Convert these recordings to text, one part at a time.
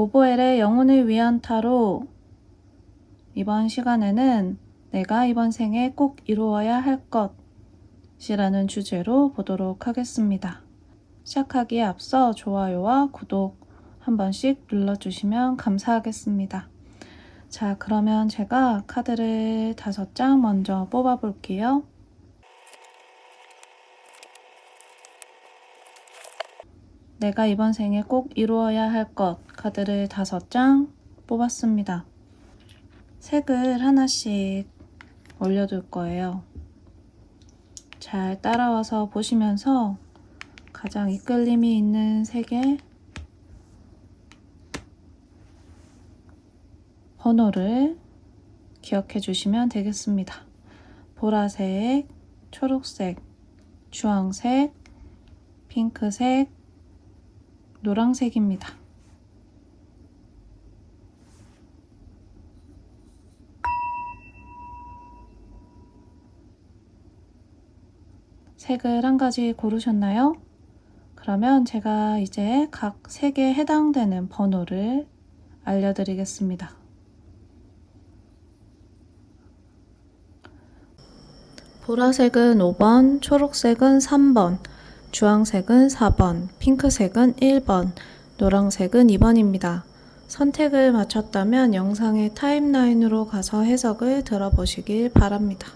보보엘의 영혼을 위한 타로. 이번 시간에는 내가 이번 생에 꼭 이루어야 할 것이라는 주제로 보도록 하겠습니다. 시작하기에 앞서 좋아요와 구독 한 번씩 눌러주시면 감사하겠습니다. 자, 그러면 제가 카드를 5장 먼저 뽑아 볼게요. 내가 이번 생에 꼭 이루어야 할 것 카드를 5장 뽑았습니다. 색을 하나씩 올려둘 거예요. 잘 따라와서 보시면서 가장 이끌림이 있는 색의 번호를 기억해 주시면 되겠습니다. 보라색, 초록색, 주황색, 핑크색, 노란색입니다. 색을 한 가지 고르셨나요? 그러면 제가 이제 각 색에 해당되는 번호를 알려드리겠습니다. 보라색은 5번, 초록색은 3번, 주황색은 4번, 핑크색은 1번, 노란색은 2번입니다. 선택을 마쳤다면 영상의 타임라인으로 가서 해석을 들어보시길 바랍니다.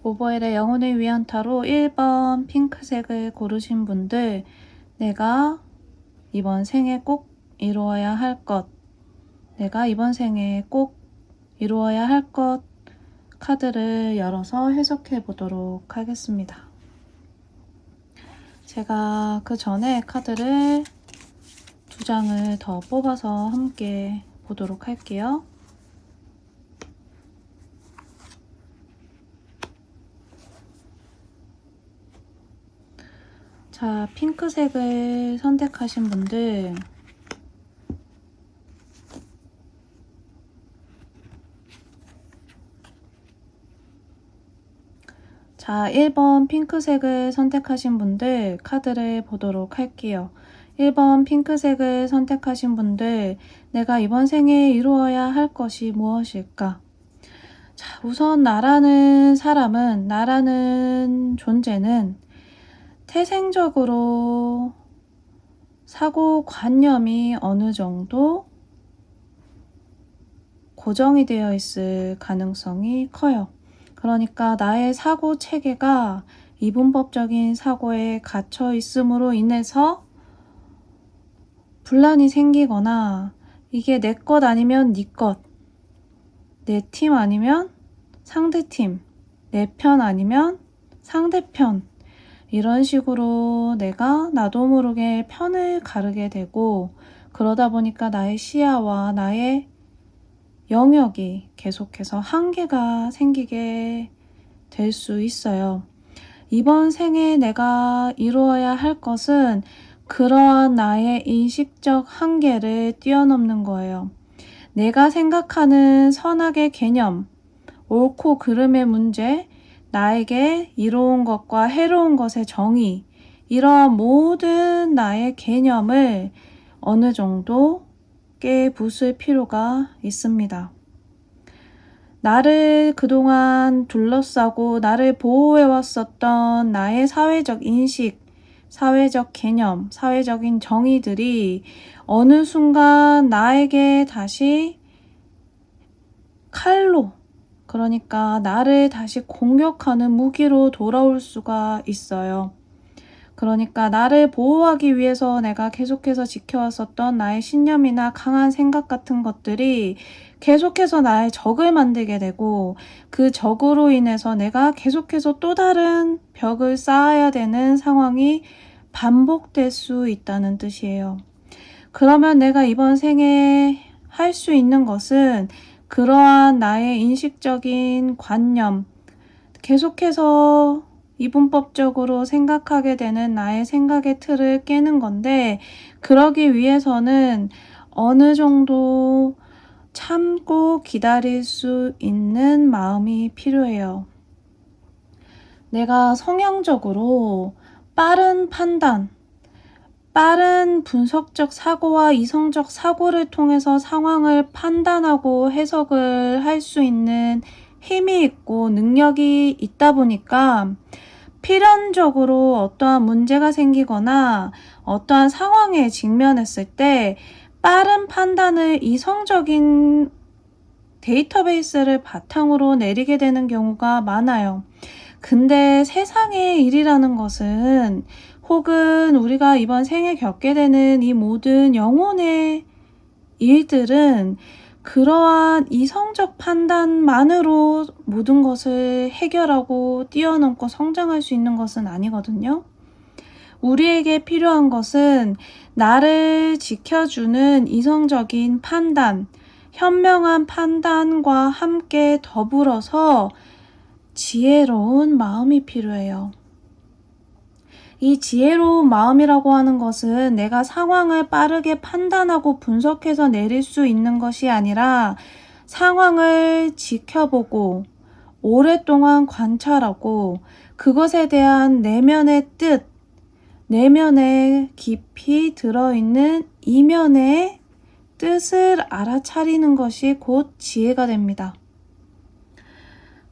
보보엘의 영혼을 위한 타로 1번 핑크색을 고르신 분들, 내가 이번 생에 꼭 이루어야 할 것, 내가 이번 생에 꼭 이루어야 할 것 카드를 열어서 해석해 보도록 하겠습니다. 제가 그 전에 카드를 2장을 더 뽑아서 함께 보도록 할게요. 자, 핑크색을 선택하신 분들, 자, 1번 핑크색을 선택하신 분들 카드를 보도록 할게요. 1번 핑크색을 선택하신 분들, 내가 이번 생에 이루어야 할 것이 무엇일까? 자, 우선 나라는 사람은, 나라는 존재는 태생적으로 사고관념이 어느 정도 고정이 되어 있을 가능성이 커요. 그러니까 나의 사고 체계가 이분법적인 사고에 갇혀 있음으로 인해서 분란이 생기거나 이게 내 것 아니면 네 것, 내 팀 아니면 상대팀, 내 편 아니면 상대편, 이런 식으로 내가 나도 모르게 편을 가르게 되고, 그러다 보니까 나의 시야와 나의 영역이 계속해서 한계가 생기게 될 수 있어요. 이번 생에 내가 이루어야 할 것은 그러한 나의 인식적 한계를 뛰어넘는 거예요. 내가 생각하는 선악의 개념, 옳고 그름의 문제, 나에게 이로운 것과 해로운 것의 정의, 이러한 모든 나의 개념을 어느 정도 깨부술 필요가 있습니다. 나를 그동안 둘러싸고 나를 보호해왔었던 나의 사회적 인식, 사회적 개념, 사회적인 정의들이 어느 순간 나에게 다시 칼로, 그러니까 나를 다시 공격하는 무기로 돌아올 수가 있어요. 그러니까 나를 보호하기 위해서 내가 계속해서 지켜왔었던 나의 신념이나 강한 생각 같은 것들이 계속해서 나의 적을 만들게 되고, 그 적으로 인해서 내가 계속해서 또 다른 벽을 쌓아야 되는 상황이 반복될 수 있다는 뜻이에요. 그러면 내가 이번 생에 할 수 있는 것은 그러한 나의 인식적인 관념, 계속해서 이분법적으로 생각하게 되는 나의 생각의 틀을 깨는 건데, 그러기 위해서는 어느 정도 참고 기다릴 수 있는 마음이 필요해요. 내가 성향적으로 빠른 판단, 빠른 분석적 사고와 이성적 사고를 통해서 상황을 판단하고 해석을 할 수 있는 힘이 있고 능력이 있다 보니까 필연적으로 어떠한 문제가 생기거나 어떠한 상황에 직면했을 때 빠른 판단을 이성적인 데이터베이스를 바탕으로 내리게 되는 경우가 많아요. 근데 세상의 일이라는 것은, 혹은 우리가 이번 생에 겪게 되는 이 모든 영혼의 일들은 그러한 이성적 판단만으로 모든 것을 해결하고 뛰어넘고 성장할 수 있는 것은 아니거든요. 우리에게 필요한 것은 나를 지켜주는 이성적인 판단, 현명한 판단과 함께 더불어서 지혜로운 마음이 필요해요. 이 지혜로운 마음이라고 하는 것은 내가 상황을 빠르게 판단하고 분석해서 내릴 수 있는 것이 아니라 상황을 지켜보고 오랫동안 관찰하고 그것에 대한 내면의 뜻, 내면에 깊이 들어있는 이면의 뜻을 알아차리는 것이 곧 지혜가 됩니다.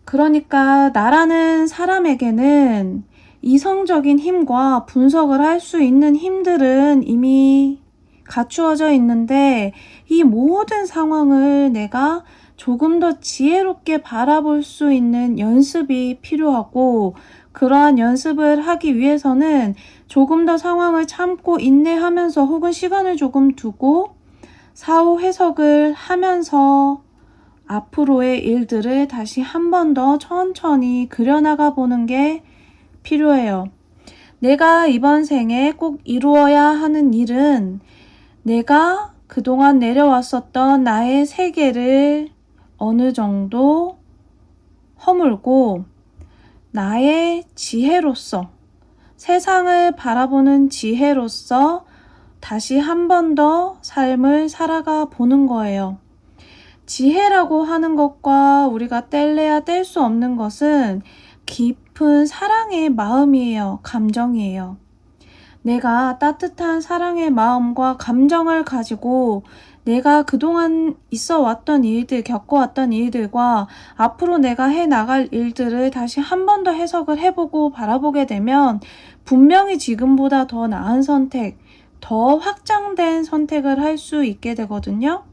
그러니까 나라는 사람에게는 이성적인 힘과 분석을 할 수 있는 힘들은 이미 갖추어져 있는데, 이 모든 상황을 내가 조금 더 지혜롭게 바라볼 수 있는 연습이 필요하고, 그러한 연습을 하기 위해서는 조금 더 상황을 참고 인내하면서 혹은 시간을 조금 두고 사후 해석을 하면서 앞으로의 일들을 다시 한 번 더 천천히 그려나가 보는 게 필요해요. 내가 이번 생에 꼭 이루어야 하는 일은 내가 그동안 내려왔었던 나의 세계를 어느 정도 허물고 나의 지혜로서, 세상을 바라보는 지혜로서 다시 한 번 더 삶을 살아가 보는 거예요. 지혜라고 하는 것과 우리가 뗄래야 뗄 수 없는 것은 깊은 사랑의 마음이에요. 감정이에요. 내가 따뜻한 사랑의 마음과 감정을 가지고 내가 그동안 있어 왔던 일들, 겪어왔던 일들과 앞으로 내가 해나갈 일들을 다시 한 번 더 해석을 해보고 바라보게 되면 분명히 지금보다 더 나은 선택, 더 확장된 선택을 할 수 있게 되거든요.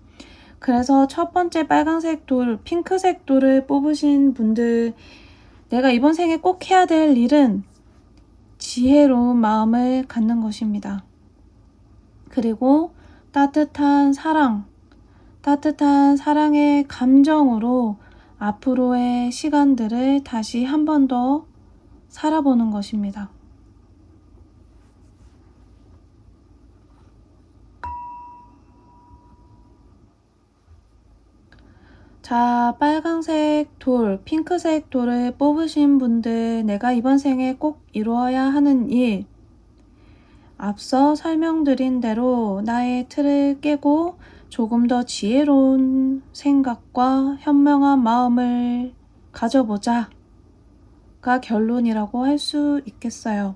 그래서 첫 번째 빨간색 돌, 핑크색 돌을 뽑으신 분들, 내가 이번 생에 꼭 해야 될 일은 지혜로운 마음을 갖는 것입니다. 그리고 따뜻한 사랑, 따뜻한 사랑의 감정으로 앞으로의 시간들을 다시 한 번 더 살아보는 것입니다. 자, 빨간색 돌, 핑크색 돌을 뽑으신 분들, 내가 이번 생에 꼭 이루어야 하는 일, 앞서 설명드린 대로 나의 틀을 깨고 조금 더 지혜로운 생각과 현명한 마음을 가져보자가 결론이라고 할 수 있겠어요.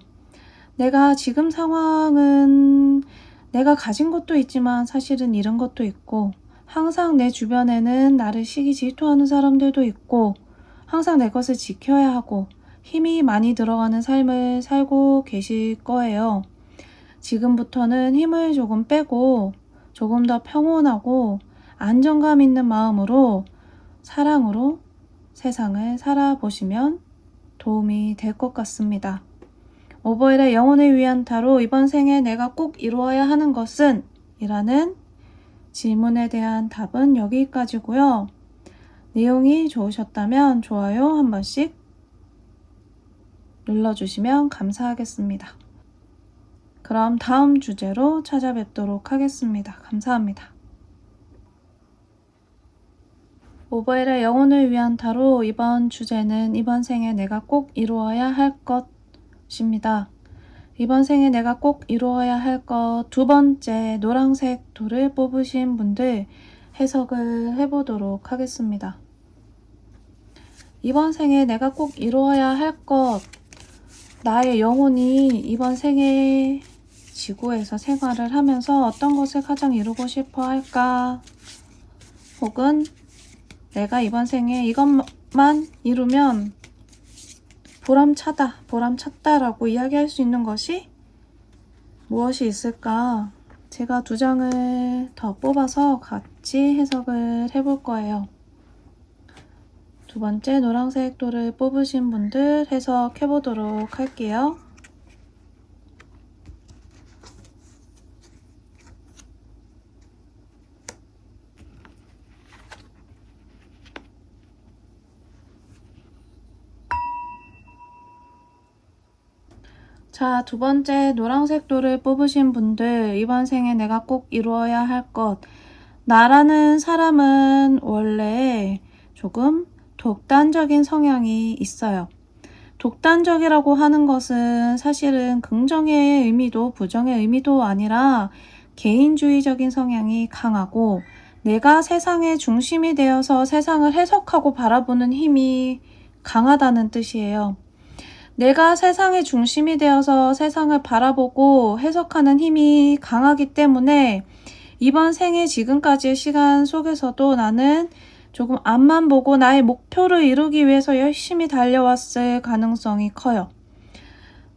내가 지금 상황은 내가 가진 것도 있지만 사실은 잃은 것도 있고, 항상 내 주변에는 나를 시기 질투하는 사람들도 있고, 항상 내 것을 지켜야 하고 힘이 많이 들어가는 삶을 살고 계실 거예요. 지금부터는 힘을 조금 빼고 조금 더 평온하고 안정감 있는 마음으로 사랑으로 세상을 살아보시면 도움이 될 것 같습니다. 오버일의 영혼을 위한 타로, 이번 생에 내가 꼭 이루어야 하는 것은? 이라는 질문에 대한 답은 여기까지고요. 내용이 좋으셨다면 좋아요 한 번씩 눌러주시면 감사하겠습니다. 그럼 다음 주제로 찾아뵙도록 하겠습니다. 감사합니다. 오버일의 영혼을 위한 타로 이번 주제는 이번 생에 내가 꼭 이루어야 할 것입니다. 이번 생에 내가 꼭 이루어야 할 것 두 번째 노란색 돌을 뽑으신 분들 해석을 해보도록 하겠습니다. 이번 생에 내가 꼭 이루어야 할 것, 나의 영혼이 이번 생에 지구에서 생활을 하면서 어떤 것을 가장 이루고 싶어 할까? 혹은 내가 이번 생에 이것만 이루면 보람찼다라고 이야기할 수 있는 것이 무엇이 있을까? 제가 두 장을 더 뽑아서 같이 해석을 해볼 거예요. 두 번째 노란색 돌을 뽑으신 분들 해석해 보도록 할게요. 자, 두 번째 노란색 돌을 뽑으신 분들 이번 생에 내가 꼭 이루어야 할 것. 나라는 사람은 원래 조금 독단적인 성향이 있어요. 독단적이라고 하는 것은 사실은 긍정의 의미도 부정의 의미도 아니라 개인주의적인 성향이 강하고 내가 세상의 중심이 되어서 세상을 해석하고 바라보는 힘이 강하다는 뜻이에요. 내가 세상의 중심이 되어서 세상을 바라보고 해석하는 힘이 강하기 때문에 이번 생애 지금까지의 시간 속에서도 나는 조금 앞만 보고 나의 목표를 이루기 위해서 열심히 달려왔을 가능성이 커요.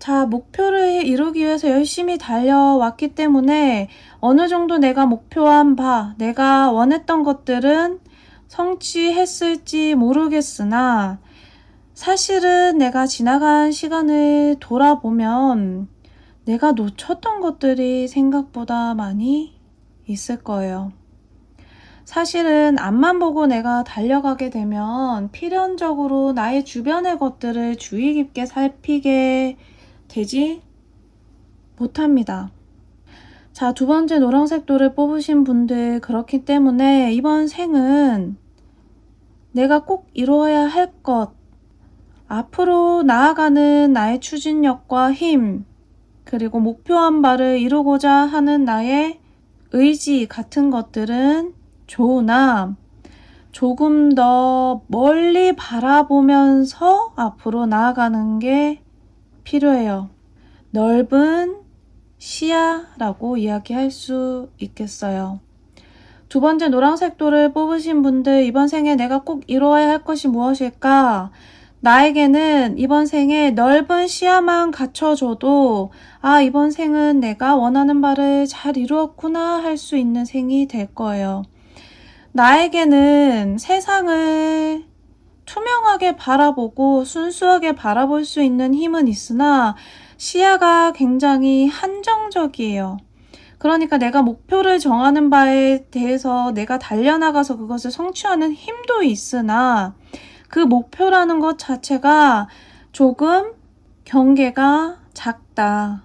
자, 목표를 이루기 위해서 열심히 달려왔기 때문에 어느 정도 내가 목표한 바, 내가 원했던 것들은 성취했을지 모르겠으나 사실은 내가 지나간 시간을 돌아보면 내가 놓쳤던 것들이 생각보다 많이 있을 거예요. 사실은 앞만 보고 내가 달려가게 되면 필연적으로 나의 주변의 것들을 주의 깊게 살피게 되지 못합니다. 자, 두 번째 노란색 돌을 뽑으신 분들 그렇기 때문에 이번 생은 내가 꼭 이루어야 할 것, 앞으로 나아가는 나의 추진력과 힘, 그리고 목표한 바를 이루고자 하는 나의 의지 같은 것들은 좋으나 조금 더 멀리 바라보면서 앞으로 나아가는 게 필요해요. 넓은 시야라고 이야기할 수 있겠어요. 두 번째 노란색 돌을 뽑으신 분들 이번 생에 내가 꼭 이루어야 할 것이 무엇일까? 나에게는 이번 생에 넓은 시야만 갖춰줘도 이번 생은 내가 원하는 바를 잘 이루었구나 할 수 있는 생이 될 거예요. 나에게는 세상을 투명하게 바라보고 순수하게 바라볼 수 있는 힘은 있으나 시야가 굉장히 한정적이에요. 그러니까 내가 목표를 정하는 바에 대해서 내가 달려나가서 그것을 성취하는 힘도 있으나 그 목표라는 것 자체가 조금 경계가 작다.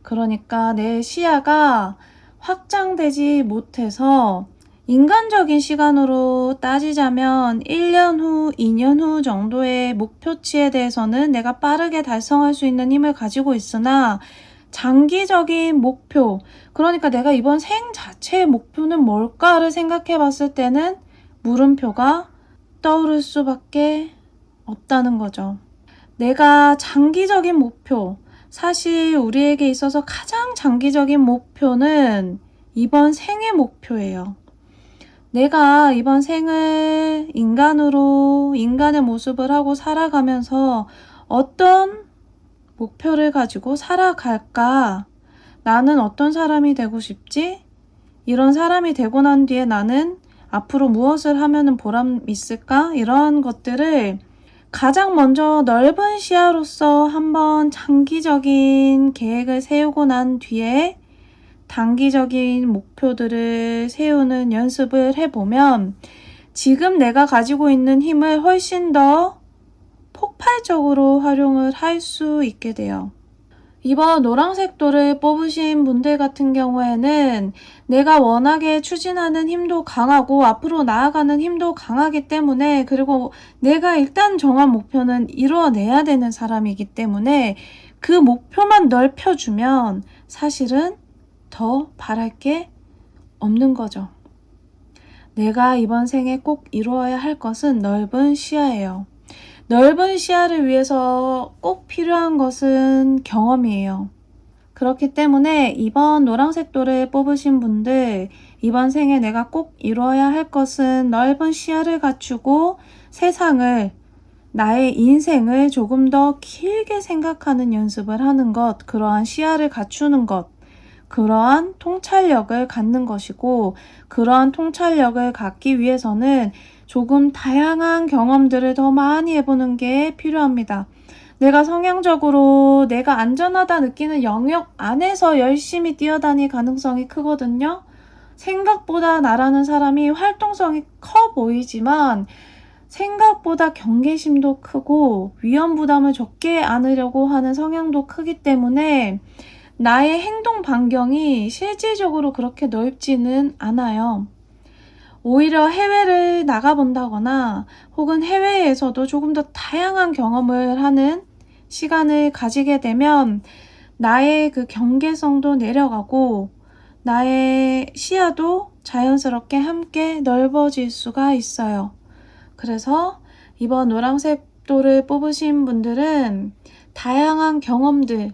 그러니까 내 시야가 확장되지 못해서 인간적인 시간으로 따지자면 1년 후, 2년 후 정도의 목표치에 대해서는 내가 빠르게 달성할 수 있는 힘을 가지고 있으나 장기적인 목표, 그러니까 내가 이번 생 자체의 목표는 뭘까를 생각해 봤을 때는 물음표가 떠오를 수밖에 없다는 거죠. 내가 장기적인 목표, 사실 우리에게 있어서 가장 장기적인 목표는 이번 생의 목표예요. 내가 이번 생을 인간으로 인간의 모습을 하고 살아가면서 어떤 목표를 가지고 살아갈까? 나는 어떤 사람이 되고 싶지? 이런 사람이 되고 난 뒤에 나는 앞으로 무엇을 하면 보람 있을까? 이런 것들을 가장 먼저 넓은 시야로서 한번 장기적인 계획을 세우고 난 뒤에 단기적인 목표들을 세우는 연습을 해보면 지금 내가 가지고 있는 힘을 훨씬 더 폭발적으로 활용을 할 수 있게 돼요. 이번 노란색 돌을 뽑으신 분들 같은 경우에는 내가 원하게 추진하는 힘도 강하고 앞으로 나아가는 힘도 강하기 때문에, 그리고 내가 일단 정한 목표는 이루어내야 되는 사람이기 때문에 그 목표만 넓혀주면 사실은 더 바랄 게 없는 거죠. 내가 이번 생에 꼭 이루어야 할 것은 넓은 시야예요. 넓은 시야를 위해서 꼭 필요한 것은 경험이에요. 그렇기 때문에 이번 노란색 돌을 뽑으신 분들, 이번 생에 내가 꼭 이루어야 할 것은 넓은 시야를 갖추고 세상을, 나의 인생을 조금 더 길게 생각하는 연습을 하는 것, 그러한 시야를 갖추는 것, 그러한 통찰력을 갖는 것이고, 그러한 통찰력을 갖기 위해서는 조금 다양한 경험들을 더 많이 해보는 게 필요합니다. 내가 성향적으로 내가 안전하다 느끼는 영역 안에서 열심히 뛰어다닐 가능성이 크거든요. 생각보다 나라는 사람이 활동성이 커 보이지만 생각보다 경계심도 크고 위험 부담을 적게 안으려고 하는 성향도 크기 때문에 나의 행동 반경이 실질적으로 그렇게 넓지는 않아요. 오히려 해외를 나가본다거나 혹은 해외에서도 조금 더 다양한 경험을 하는 시간을 가지게 되면 나의 그 경계성도 내려가고 나의 시야도 자연스럽게 함께 넓어질 수가 있어요. 그래서 이번 노란색 돌을 뽑으신 분들은 다양한 경험들,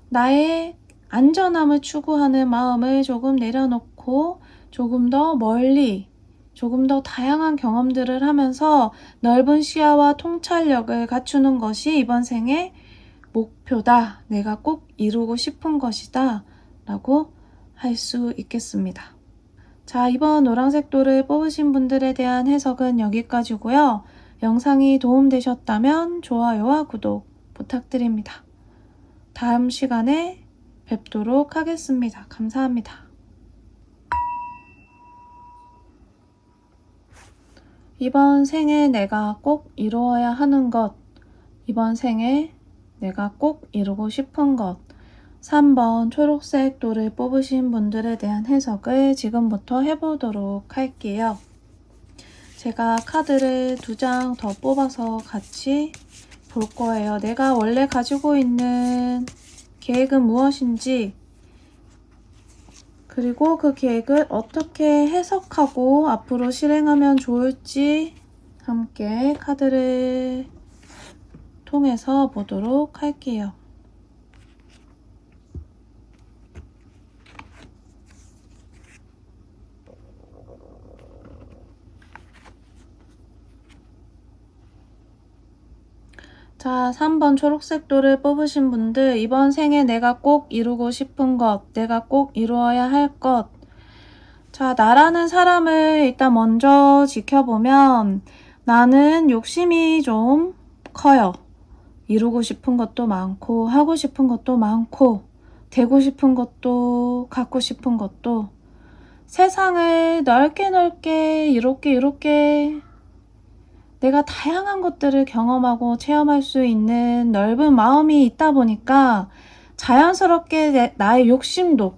나의 안전함을 추구하는 마음을 조금 내려놓고 조금 더 멀리, 조금 더 다양한 경험들을 하면서 넓은 시야와 통찰력을 갖추는 것이 이번 생의 목표다. 내가 꼭 이루고 싶은 것이다. 라고 할 수 있겠습니다. 자, 이번 노란색 돌을 뽑으신 분들에 대한 해석은 여기까지고요. 영상이 도움되셨다면 좋아요와 구독 부탁드립니다. 다음 시간에 뵙도록 하겠습니다. 감사합니다. 이번 생에 내가 꼭 이루어야 하는 것, 이번 생에 내가 꼭 이루고 싶은 것, 3번 초록색 돌을 뽑으신 분들에 대한 해석을 지금부터 해보도록 할게요. 제가 카드를 2장 더 뽑아서 같이 볼 거예요. 내가 원래 가지고 있는 계획은 무엇인지, 그리고 그 계획을 어떻게 해석하고 앞으로 실행하면 좋을지 함께 카드를 통해서 보도록 할게요. 자, 3번 초록색 돌을 뽑으신 분들, 이번 생에 내가 꼭 이루고 싶은 것, 내가 꼭 이루어야 할 것. 자, 나라는 사람을 일단 먼저 지켜보면 나는 욕심이 좀 커요. 이루고 싶은 것도 많고, 하고 싶은 것도 많고, 되고 싶은 것도, 갖고 싶은 것도, 세상을 넓게 이렇게 내가 다양한 것들을 경험하고 체험할 수 있는 넓은 마음이 있다 보니까 자연스럽게 나의 욕심도,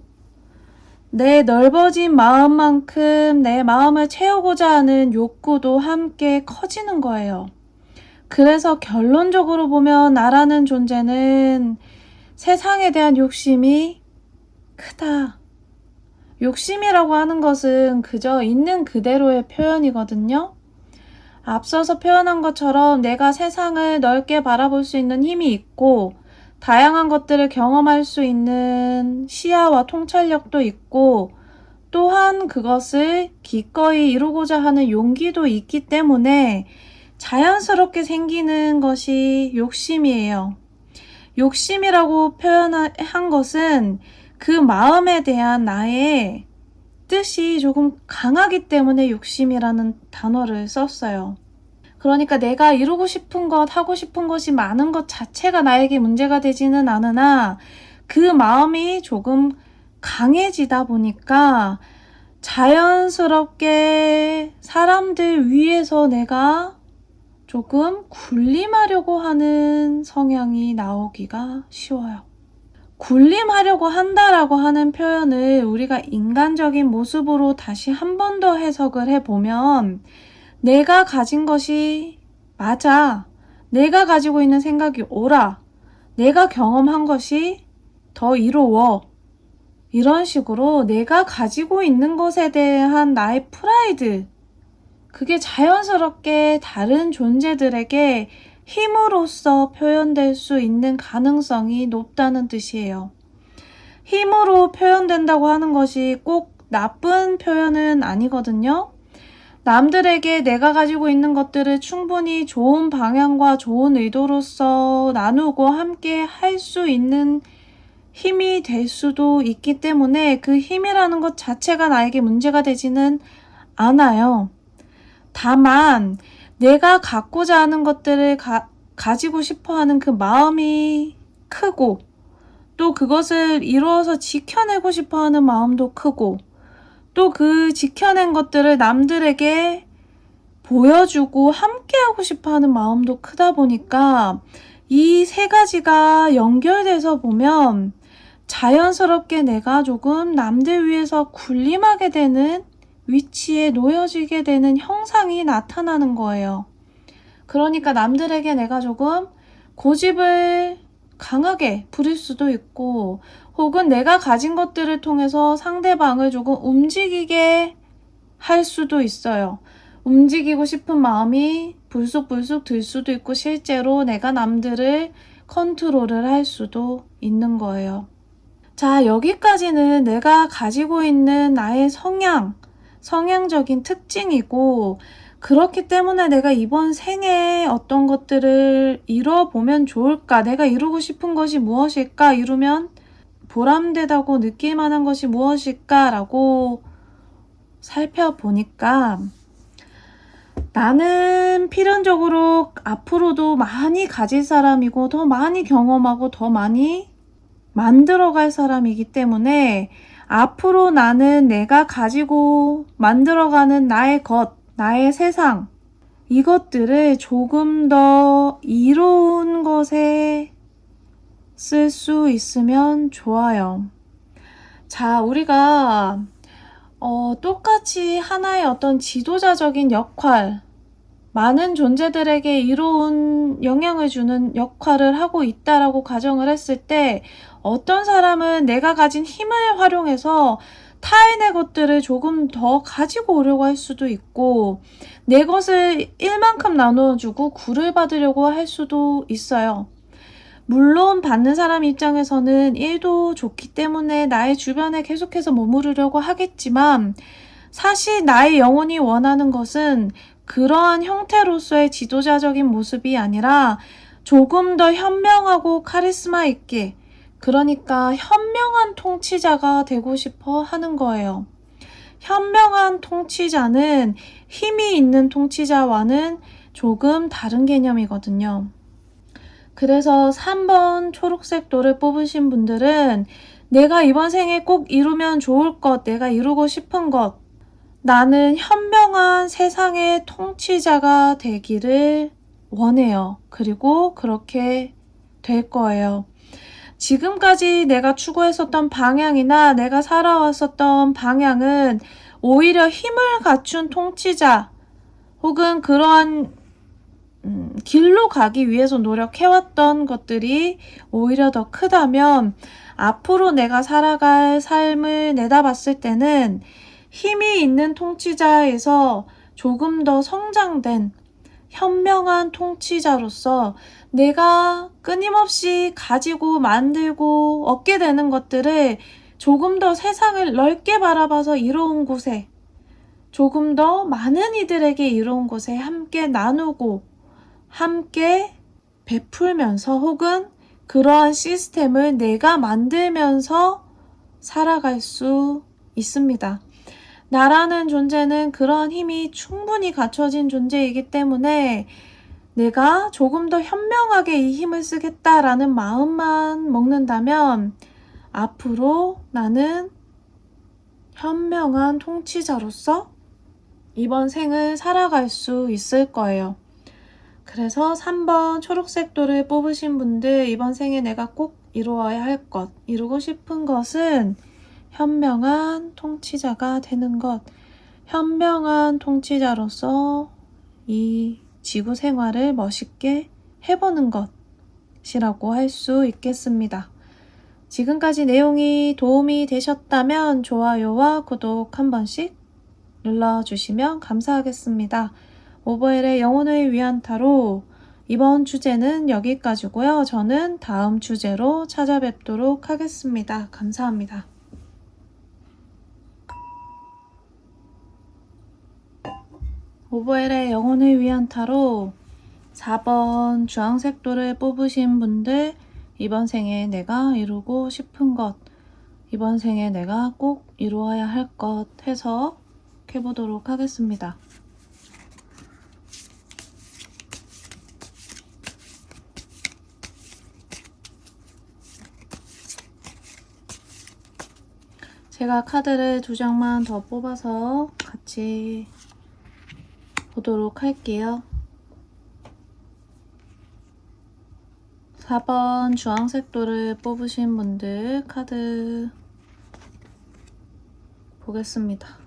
내 넓어진 마음만큼 내 마음을 채우고자 하는 욕구도 함께 커지는 거예요. 그래서 결론적으로 보면 나라는 존재는 세상에 대한 욕심이 크다. 욕심이라고 하는 것은 그저 있는 그대로의 표현이거든요. 앞서서 표현한 것처럼 내가 세상을 넓게 바라볼 수 있는 힘이 있고 다양한 것들을 경험할 수 있는 시야와 통찰력도 있고 또한 그것을 기꺼이 이루고자 하는 용기도 있기 때문에 자연스럽게 생기는 것이 욕심이에요. 욕심이라고 표현한 것은 그 마음에 대한 나의 뜻이 조금 강하기 때문에 욕심이라는 단어를 썼어요. 그러니까 내가 이루고 싶은 것, 하고 싶은 것이 많은 것 자체가 나에게 문제가 되지는 않으나 그 마음이 조금 강해지다 보니까 자연스럽게 사람들 위해서 내가 조금 군림하려고 하는 성향이 나오기가 쉬워요. 군림하려고 한다라고 하는 표현을 우리가 인간적인 모습으로 다시 한 번 더 해석을 해보면 내가 가진 것이 맞아. 내가 가지고 있는 생각이 옳아. 내가 경험한 것이 더 이로워. 이런 식으로 내가 가지고 있는 것에 대한 나의 프라이드, 그게 자연스럽게 다른 존재들에게 힘으로써 표현될 수 있는 가능성이 높다는 뜻이에요. 힘으로 표현된다고 하는 것이 꼭 나쁜 표현은 아니거든요. 남들에게 내가 가지고 있는 것들을 충분히 좋은 방향과 좋은 의도로서 나누고 함께 할 수 있는 힘이 될 수도 있기 때문에 그 힘이라는 것 자체가 나에게 문제가 되지는 않아요. 다만 내가 갖고자 하는 것들을 가지고 싶어 하는 그 마음이 크고 또 그것을 이루어서 지켜내고 싶어 하는 마음도 크고 또 그 지켜낸 것들을 남들에게 보여주고 함께하고 싶어 하는 마음도 크다 보니까 이 세 가지가 연결돼서 보면 자연스럽게 내가 조금 남들 위해서 군림하게 되는 위치에 놓여지게 되는 형상이 나타나는 거예요. 그러니까 남들에게 내가 조금 고집을 강하게 부릴 수도 있고 혹은 내가 가진 것들을 통해서 상대방을 조금 움직이게 할 수도 있어요. 움직이고 싶은 마음이 불쑥불쑥 들 수도 있고 실제로 내가 남들을 컨트롤을 할 수도 있는 거예요. 자, 여기까지는 내가 가지고 있는 나의 성향적인 특징이고 그렇기 때문에 내가 이번 생에 어떤 것들을 이뤄보면 좋을까? 내가 이루고 싶은 것이 무엇일까? 이루면 보람되다고 느낄 만한 것이 무엇일까? 라고 살펴보니까 나는 필연적으로 앞으로도 많이 가질 사람이고 더 많이 경험하고 더 많이 만들어갈 사람이기 때문에 앞으로 나는 내가 가지고 만들어가는 나의 것, 나의 세상, 이것들을 조금 더 이로운 것에 쓸 수 있으면 좋아요. 자, 우리가 똑같이 하나의 어떤 지도자적인 역할, 많은 존재들에게 이로운 영향을 주는 역할을 하고 있다라고 가정을 했을 때 어떤 사람은 내가 가진 힘을 활용해서 타인의 것들을 조금 더 가지고 오려고 할 수도 있고 내 것을 일만큼 나눠주고 구를 받으려고 할 수도 있어요. 물론 받는 사람 입장에서는 일도 좋기 때문에 나의 주변에 계속해서 머무르려고 하겠지만 사실 나의 영혼이 원하는 것은 그러한 형태로서의 지도자적인 모습이 아니라 조금 더 현명하고 카리스마 있게, 그러니까 현명한 통치자가 되고 싶어 하는 거예요. 현명한 통치자는 힘이 있는 통치자와는 조금 다른 개념이거든요. 그래서 3번 초록색 돌을 뽑으신 분들은 내가 이번 생에 꼭 이루면 좋을 것, 내가 이루고 싶은 것, 나는 현명한 세상의 통치자가 되기를 원해요. 그리고 그렇게 될 거예요. 지금까지 내가 추구했었던 방향이나 내가 살아왔었던 방향은 오히려 힘을 갖춘 통치자 혹은 그러한 길로 가기 위해서 노력해왔던 것들이 오히려 더 크다면 앞으로 내가 살아갈 삶을 내다봤을 때는 힘이 있는 통치자에서 조금 더 성장된 현명한 통치자로서 내가 끊임없이 가지고 만들고 얻게 되는 것들을 조금 더 세상을 넓게 바라봐서 이로운 곳에, 조금 더 많은 이들에게 이로운 곳에 함께 나누고 함께 베풀면서 혹은 그러한 시스템을 내가 만들면서 살아갈 수 있습니다. 나라는 존재는 그러한 힘이 충분히 갖춰진 존재이기 때문에 내가 조금 더 현명하게 이 힘을 쓰겠다라는 마음만 먹는다면 앞으로 나는 현명한 통치자로서 이번 생을 살아갈 수 있을 거예요. 그래서 3번 초록색 돌을 뽑으신 분들 이번 생에 내가 꼭 이루어야 할 것, 이루고 싶은 것은 현명한 통치자가 되는 것, 현명한 통치자로서 이 지구 생활을 멋있게 해보는 것이라고 할 수 있겠습니다. 지금까지 내용이 도움이 되셨다면 좋아요와 구독 한 번씩 눌러주시면 감사하겠습니다. 오버엘의 영혼을 위한 타로 이번 주제는 여기까지고요. 저는 다음 주제로 찾아뵙도록 하겠습니다. 감사합니다. 오버엘의 영혼을 위한 타로 4번 주황색 돌을 뽑으신 분들, 이번 생에 내가 이루고 싶은 것, 이번 생에 내가 꼭 이루어야 할 것 해석해보도록 하겠습니다. 제가 카드를 2장만 더 뽑아서 같이 보도록 할게요. 4번 주황색 돌을 뽑으신 분들 카드 보겠습니다.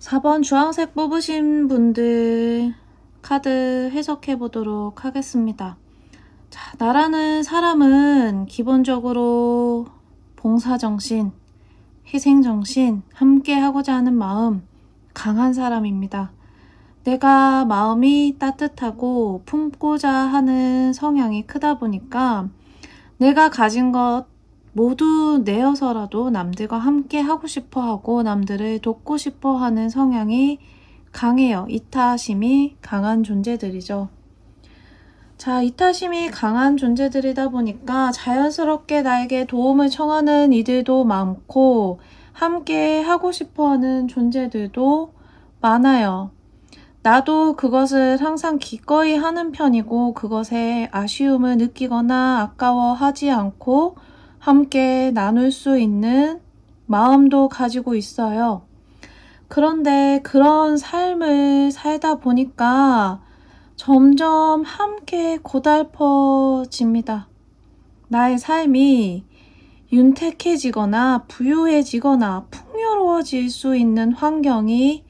(4번) 주황색 뽑으신 분들 카드 해석해 보도록 하겠습니다. 자, 나라는 사람은 기본적으로 봉사정신, 희생정신, 함께 하고자 하는 마음, 강한 사람입니다. 내가 마음이 따뜻하고 품고자 하는 성향이 크다 보니까 내가 가진 것 모두 내어서라도 남들과 함께 하고 싶어 하고 남들을 돕고 싶어 하는 성향이 강해요. 이타심이 강한 존재들이죠. 자, 이타심이 강한 존재들이다 보니까 자연스럽게 나에게 도움을 청하는 이들도 많고 함께 하고 싶어 하는 존재들도 많아요. 나도 그것을 항상 기꺼이 하는 편이고 그것에 아쉬움을 느끼거나 아까워하지 않고 함께 나눌 수 있는 마음도 가지고 있어요. 그런데 그런 삶을 살다 보니까 점점 함께 고달퍼집니다. 나의 삶이 윤택해지거나 부유해지거나 풍요로워질 수 있는 환경이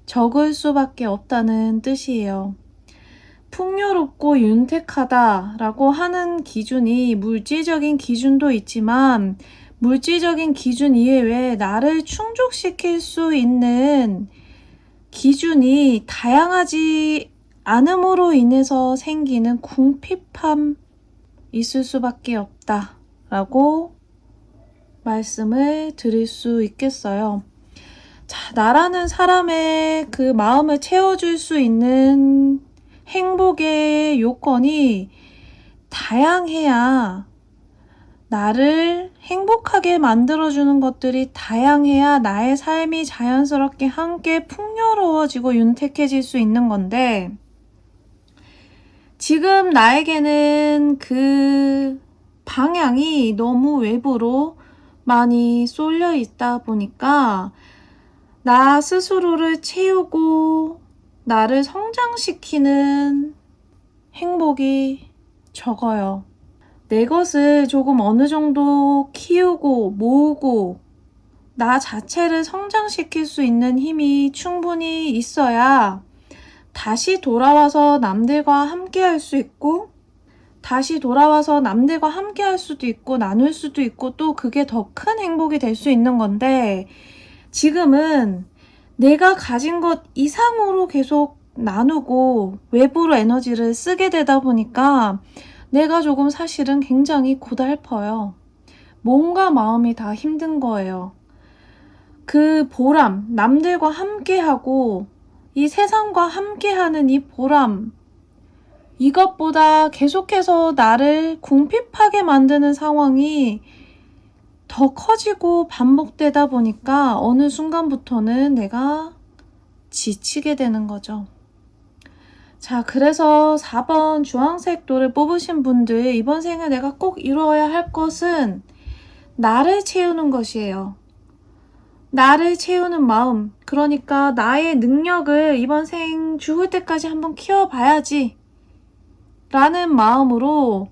적을 수밖에 없다는 뜻이에요. 풍요롭고 윤택하다라고 하는 기준이 물질적인 기준도 있지만 물질적인 기준 이외에 나를 충족시킬 수 있는 기준이 다양하지 않음으로 인해서 생기는 궁핍함 있을 수밖에 없다라고 말씀을 드릴 수 있겠어요. 자, 나라는 사람의 그 마음을 채워줄 수 있는 행복의 요건이 다양해야 나를 행복하게 만들어주는 것들이 다양해야 나의 삶이 자연스럽게 함께 풍요로워지고 윤택해질 수 있는 건데 지금 나에게는 그 방향이 너무 외부로 많이 쏠려 있다 보니까 나 스스로를 채우고 나를 성장시키는 행복이 적어요. 내 것을 조금 어느 정도 키우고 모으고 나 자체를 성장시킬 수 있는 힘이 충분히 있어야 다시 돌아와서 남들과 함께 할 수 있고 다시 돌아와서 남들과 함께 할 수도 있고 나눌 수도 있고 또 그게 더 큰 행복이 될 수 있는 건데 지금은 내가 가진 것 이상으로 계속 나누고 외부로 에너지를 쓰게 되다 보니까 내가 조금 사실은 굉장히 고달퍼요. 몸과 마음이 다 힘든 거예요. 그 보람, 남들과 함께하고 이 세상과 함께하는 이 보람, 이것보다 계속해서 나를 궁핍하게 만드는 상황이 더 커지고 반복되다 보니까 어느 순간부터는 내가 지치게 되는 거죠. 자, 그래서 4번 주황색 돌을 뽑으신 분들 이번 생에 내가 꼭 이루어야 할 것은 나를 채우는 것이에요. 나를 채우는 마음, 그러니까 나의 능력을 이번 생 죽을 때까지 한번 키워봐야지 라는 마음으로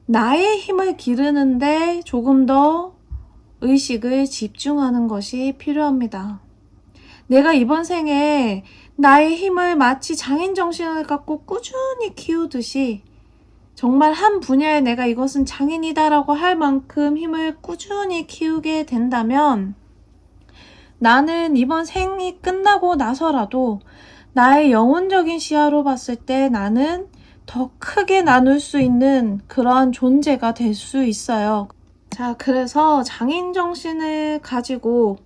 나의 힘을 기르는데 조금 더 의식을 집중하는 것이 필요합니다. 내가 이번 생에 나의 힘을 마치 장인 정신을 갖고 꾸준히 키우듯이 정말 한 분야에 내가 이것은 장인이다라고 할 만큼 힘을 꾸준히 키우게 된다면 나는 이번 생이 끝나고 나서라도 나의 영혼적인 시야로 봤을 때 나는 더 크게 나눌 수 있는 그러한 존재가 될 수 있어요. 자, 그래서 장인 정신을 가지고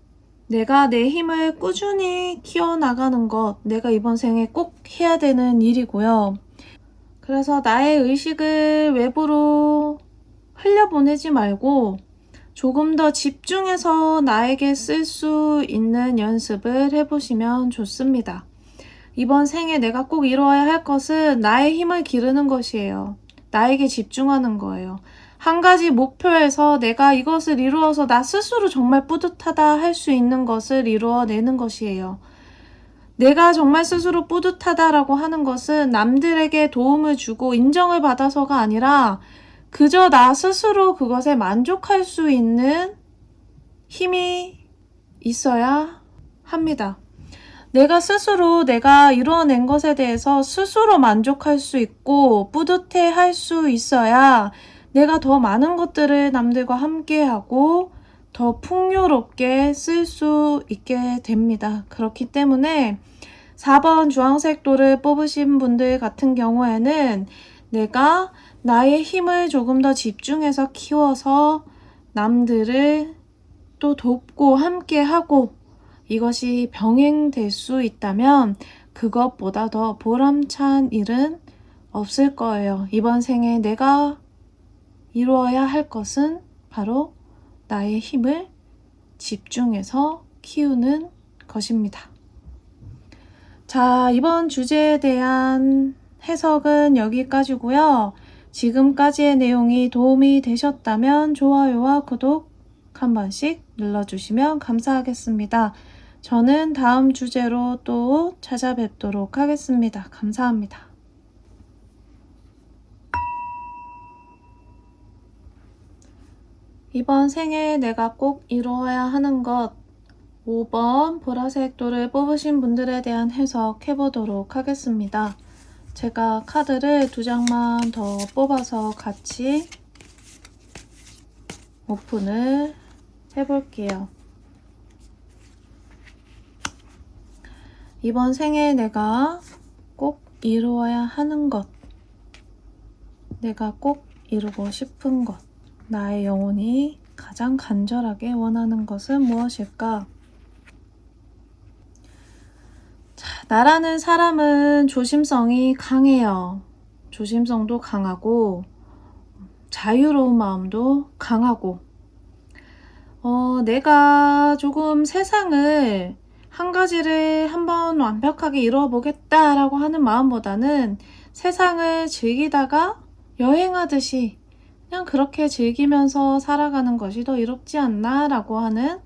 내가 내 힘을 꾸준히 키워나가는 것, 내가 이번 생에 꼭 해야 되는 일이고요. 그래서 나의 의식을 외부로 흘려보내지 말고 조금 더 집중해서 나에게 쓸 수 있는 연습을 해보시면 좋습니다. 이번 생에 내가 꼭 이루어야 할 것은 나의 힘을 기르는 것이에요. 나에게 집중하는 거예요. 한 가지 목표에서 내가 이것을 이루어서 나 스스로 정말 뿌듯하다 할 수 있는 것을 이루어내는 것이에요. 내가 정말 스스로 뿌듯하다라고 하는 것은 남들에게 도움을 주고 인정을 받아서가 아니라 그저 나 스스로 그것에 만족할 수 있는 힘이 있어야 합니다. 내가 스스로 내가 이루어낸 것에 대해서 스스로 만족할 수 있고 뿌듯해 할 수 있어야 내가 더 많은 것들을 남들과 함께하고 더 풍요롭게 쓸 수 있게 됩니다. 그렇기 때문에 4번 주황색 돌을 뽑으신 분들 같은 경우에는 내가 나의 힘을 조금 더 집중해서 키워서 남들을 또 돕고 함께하고 이것이 병행될 수 있다면 그것보다 더 보람찬 일은 없을 거예요. 이번 생에 내가 이루어야 할 것은 바로 나의 힘을 집중해서 키우는 것입니다. 자, 이번 주제에 대한 해석은 여기까지고요. 지금까지의 내용이 도움이 되셨다면 좋아요와 구독 한 번씩 눌러주시면 감사하겠습니다. 저는 다음 주제로 또 찾아뵙도록 하겠습니다. 감사합니다. 이번 생에 내가 꼭 이루어야 하는 것 5번 보라색 돌을 뽑으신 분들에 대한 해석 해보도록 하겠습니다. 제가 카드를 2장만 더 뽑아서 같이 오픈을 해볼게요. 이번 생에 내가 꼭 이루어야 하는 것, 내가 꼭 이루고 싶은 것, 나의 영혼이 가장 간절하게 원하는 것은 무엇일까? 자, 나라는 사람은 조심성이 강해요. 조심성도 강하고 자유로운 마음도 강하고 내가 조금 세상을 한 가지를 한번 완벽하게 이루어 보겠다라고 하는 마음보다는 세상을 즐기다가 여행하듯이 그냥 그렇게 즐기면서 살아가는 것이 더 이롭지 않나 라고 하는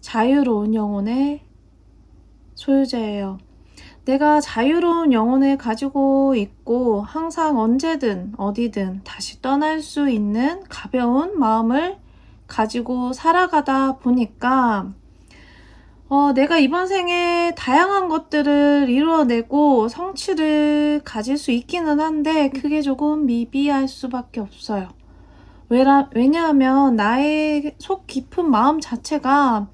자유로운 영혼의 소유자예요. 내가 자유로운 영혼을 가지고 있고 항상 언제든 어디든 다시 떠날 수 있는 가벼운 마음을 가지고 살아가다 보니까 내가 이번 생에 다양한 것들을 이루어내고 성취를 가질 수 있기는 한데 그게 조금 미비할 수밖에 없어요. 왜냐하면 나의 속 깊은 마음 자체가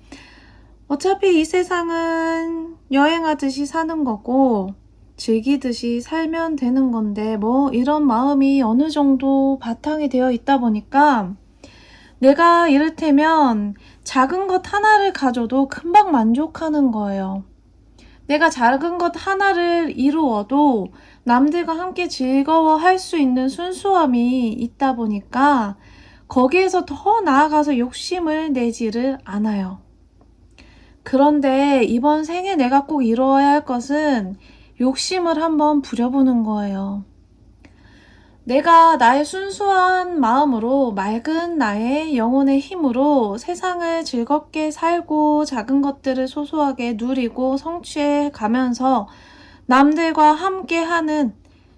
어차피 이 세상은 여행하듯이 사는 거고 즐기듯이 살면 되는 건데 뭐 이런 마음이 어느 정도 바탕이 되어 있다 보니까 내가 이를테면 작은 것 하나를 가져도 금방 만족하는 거예요. 내가 작은 것 하나를 이루어도 남들과 함께 즐거워할 수 있는 순수함이 있다 보니까 거기에서 더 나아가서 욕심을 내지를 않아요. 그런데 이번 생에 내가 꼭 이루어야 할 것은 욕심을 한번 부려보는 거예요. 내가 나의 순수한 마음으로 맑은 나의 영혼의 힘으로 세상을 즐겁게 살고 작은 것들을 소소하게 누리고 성취해 가면서 남들과 함께하는,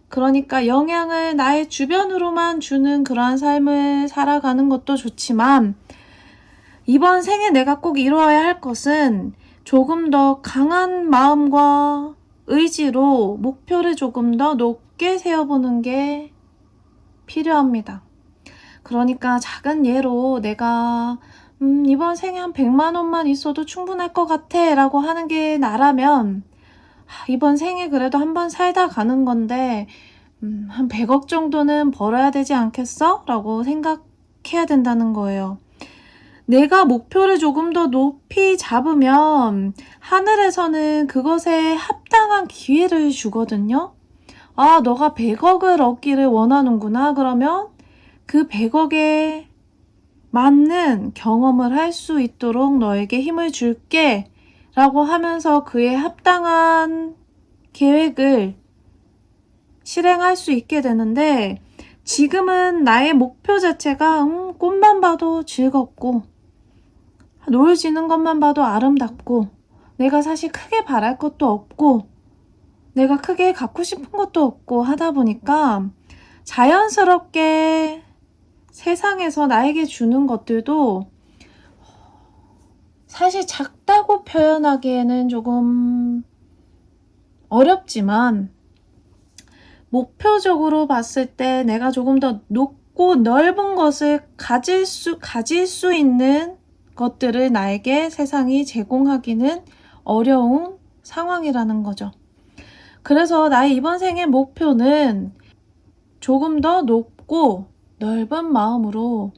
그러니까 영향을 나의 주변으로만 주는 그러한 삶을 살아가는 것도 좋지만, 이번 생에 내가 꼭 이루어야 할 것은 조금 더 강한 마음과 의지로 목표를 조금 더 높게 세워보는 게 필요합니다. 그러니까 작은 예로 내가 이번 생에 한 100만 원만 있어도 충분할 것 같아 라고 하는 게 나라면, 이번 생에 그래도 한번 살다 가는 건데 한 100억 정도는 벌어야 되지 않겠어? 라고 생각해야 된다는 거예요. 내가 목표를 조금 더 높이 잡으면 하늘에서는 그것에 합당한 기회를 주거든요. 아, 너가 100억을 얻기를 원하는구나. 그러면 그 100억에 맞는 경험을 할 수 있도록 너에게 힘을 줄게 라고 하면서 그에 합당한 계획을 실행할 수 있게 되는데, 지금은 나의 목표 자체가 꽃만 봐도 즐겁고 노을 지는 것만 봐도 아름답고, 내가 사실 크게 바랄 것도 없고 내가 크게 갖고 싶은 것도 없고 하다 보니까 자연스럽게 세상에서 나에게 주는 것들도 사실 작다고 표현하기에는 조금 어렵지만, 목표적으로 봤을 때 내가 조금 더 높고 넓은 것을 가질 수 있는 것들을 나에게 세상이 제공하기는 어려운 상황이라는 거죠. 그래서 나의 이번 생의 목표는 조금 더 높고 넓은 마음으로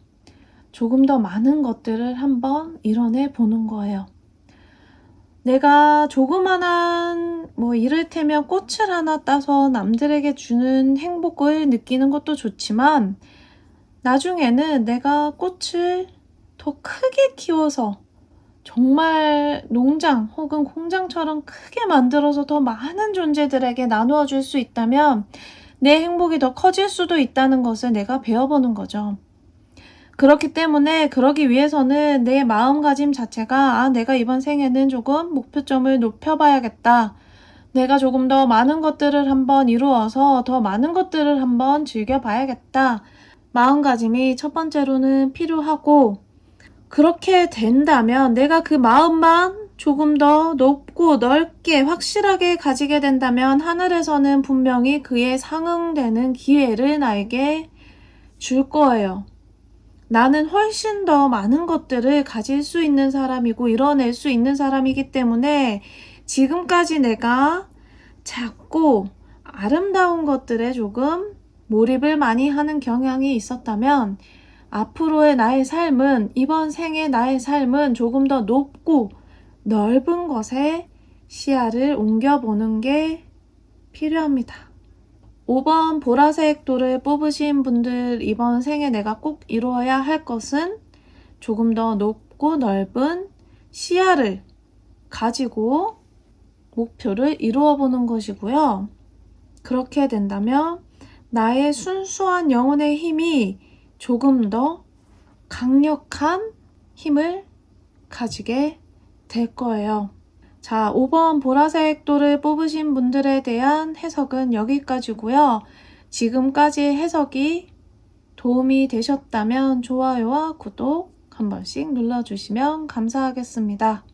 조금 더 많은 것들을 한번 이뤄내 보는 거예요. 내가 조그만한 이를테면 꽃을 하나 따서 남들에게 주는 행복을 느끼는 것도 좋지만, 나중에는 내가 꽃을 더 크게 키워서 정말 농장 혹은 공장처럼 크게 만들어서 더 많은 존재들에게 나누어 줄 수 있다면 내 행복이 더 커질 수도 있다는 것을 내가 배워보는 거죠. 그렇기 때문에 그러기 위해서는 내 마음가짐 자체가 내가 이번 생에는 조금 목표점을 높여봐야겠다. 내가 조금 더 많은 것들을 한번 이루어서 더 많은 것들을 한번 즐겨봐야겠다. 마음가짐이 첫 번째로는 필요하고, 그렇게 된다면 내가 그 마음만 조금 더 높고 넓게 확실하게 가지게 된다면 하늘에서는 분명히 그에 상응되는 기회를 나에게 줄 거예요. 나는 훨씬 더 많은 것들을 가질 수 있는 사람이고 이뤄낼 수 있는 사람이기 때문에 지금까지 내가 작고 아름다운 것들에 조금 몰입을 많이 하는 경향이 있었다면, 앞으로의 나의 삶은, 이번 생의 나의 삶은 조금 더 높고 넓은 것에 시야를 옮겨보는 게 필요합니다. 5번 보라색 돌을 뽑으신 분들, 이번 생에 내가 꼭 이루어야 할 것은 조금 더 높고 넓은 시야를 가지고 목표를 이루어 보는 것이고요. 그렇게 된다면 나의 순수한 영혼의 힘이 조금 더 강력한 힘을 가지게 될 거예요. 자, 5번 보라색 돌을 뽑으신 분들에 대한 해석은 여기까지고요. 지금까지 해석이 도움이 되셨다면 좋아요와 구독 한 번씩 눌러주시면 감사하겠습니다.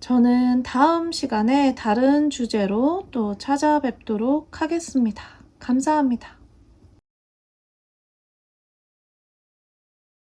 저는 다음 시간에 다른 주제로 또 찾아뵙도록 하겠습니다. 감사합니다.